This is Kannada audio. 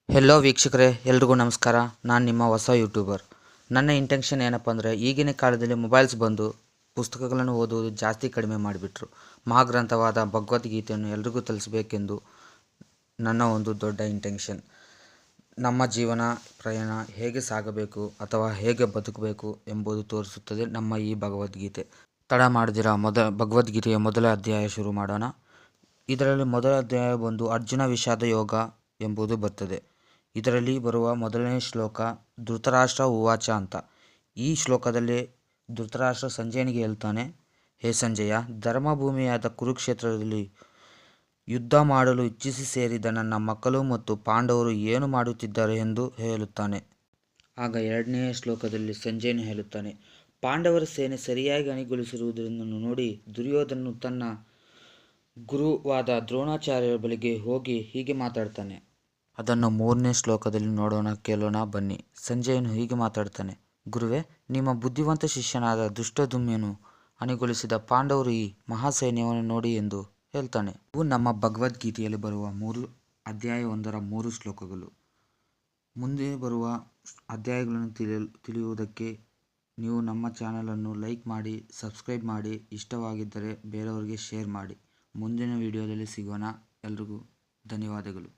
ಹೆಲೋ ವೀಕ್ಷಕರೇ, ಎಲ್ರಿಗೂ ನಮಸ್ಕಾರ. ನಾನು ನಿಮ್ಮ ಹೊಸ ಯೂಟ್ಯೂಬರ್. ನನ್ನ ಇಂಟೆನ್ಷನ್ ಏನಪ್ಪ ಅಂದರೆ, ಈಗಿನ ಕಾಲದಲ್ಲಿ ಮೊಬೈಲ್ಸ್ ಬಂದು ಪುಸ್ತಕಗಳನ್ನು ಓದುವುದು ಜಾಸ್ತಿ ಕಡಿಮೆ ಮಾಡಿಬಿಟ್ರು. ಮಹಾಗ್ರಂಥವಾದ ಭಗವದ್ಗೀತೆಯನ್ನು ಎಲ್ರಿಗೂ ತಿಳಿಸಬೇಕೆಂದು ನನ್ನ ಒಂದು ದೊಡ್ಡ ಇಂಟೆನ್ಷನ್. ನಮ್ಮ ಜೀವನ ಪ್ರಯಾಣ ಹೇಗೆ ಸಾಗಬೇಕು ಅಥವಾ ಹೇಗೆ ಬದುಕಬೇಕು ಎಂಬುದು ತೋರಿಸುತ್ತದೆ ನಮ್ಮ ಈ ಭಗವದ್ಗೀತೆ. ತಡ ಮಾಡಿದಿರ ಭಗವದ್ಗೀತೆಯ ಮೊದಲ ಅಧ್ಯಾಯ ಶುರು ಮಾಡೋಣ. ಇದರಲ್ಲಿ ಮೊದಲ ಅಧ್ಯಾಯ ಬಂದು ಅರ್ಜುನ ವಿಷಾದ ಯೋಗ ಎಂಬುದು ಬರ್ತದೆ. ಇದರಲ್ಲಿ ಬರುವ ಮೊದಲನೇ ಶ್ಲೋಕ ಧೃತರಾಷ್ಟ್ರ ಉವಾಚ ಅಂತ. ಈ ಶ್ಲೋಕದಲ್ಲಿ ಧೃತರಾಷ್ಟ್ರ ಸಂಜಯನಿಗೆ ಹೇಳ್ತಾನೆ, ಹೇ ಸಂಜಯ, ಧರ್ಮಭೂಮಿಯಾದ ಕುರುಕ್ಷೇತ್ರದಲ್ಲಿ ಯುದ್ಧ ಮಾಡಲು ಇಚ್ಛಿಸಿ ಸೇರಿದ ನನ್ನ ಮಕ್ಕಳು ಮತ್ತು ಪಾಂಡವರು ಏನು ಮಾಡುತ್ತಿದ್ದಾರೆ ಎಂದು ಹೇಳುತ್ತಾನೆ. ಆಗ ಎರಡನೆಯ ಶ್ಲೋಕದಲ್ಲಿ ಸಂಜಯನು ಹೇಳುತ್ತಾನೆ, ಪಾಂಡವರ ಸೇನೆ ಸರಿಯಾಗಿ ಅಣಿಗೊಳಿಸಿರುವುದನ್ನು ನೋಡಿ ದುರ್ಯೋಧನನು ತನ್ನ ಗುರುವಾದ ದ್ರೋಣಾಚಾರ್ಯರ ಬಳಿಗೆ ಹೋಗಿ ಹೀಗೆ ಮಾತಾಡ್ತಾನೆ. ಅದನ್ನು ಮೂರನೇ ಶ್ಲೋಕದಲ್ಲಿ ನೋಡೋಣ, ಕೇಳೋಣ ಬನ್ನಿ. ಸಂಜಯನು ಹೀಗೆ ಮಾತಾಡ್ತಾನೆ, ಗುರುವೇ, ನಿಮ್ಮ ಬುದ್ಧಿವಂತ ಶಿಷ್ಯನಾದ ದುಷ್ಟದುಮ್ಯನು ಅಣಿಗೊಳಿಸಿದ ಪಾಂಡವರು ಈ ಮಹಾಸೈನ್ಯವನ್ನು ನೋಡಿ ಎಂದು ಹೇಳ್ತಾನೆ. ಇವು ನಮ್ಮ ಭಗವದ್ಗೀತೆಯಲ್ಲಿ ಬರುವ ಅಧ್ಯಾಯ 1ರ 3 ಶ್ಲೋಕಗಳು. ಮುಂದೆ ಬರುವ ಅಧ್ಯಾಯಗಳನ್ನು ತಿಳಿಯುವುದಕ್ಕೆ ನೀವು ನಮ್ಮ ಚಾನಲನ್ನು ಲೈಕ್ ಮಾಡಿ, ಸಬ್ಸ್ಕ್ರೈಬ್ ಮಾಡಿ, ಇಷ್ಟವಾಗಿದ್ದರೆ ಬೇರೆಯವರಿಗೆ ಶೇರ್ ಮಾಡಿ. ಮುಂದಿನ ವಿಡಿಯೋದಲ್ಲಿ ಸಿಗೋಣ. ಎಲ್ರಿಗೂ ಧನ್ಯವಾದಗಳು.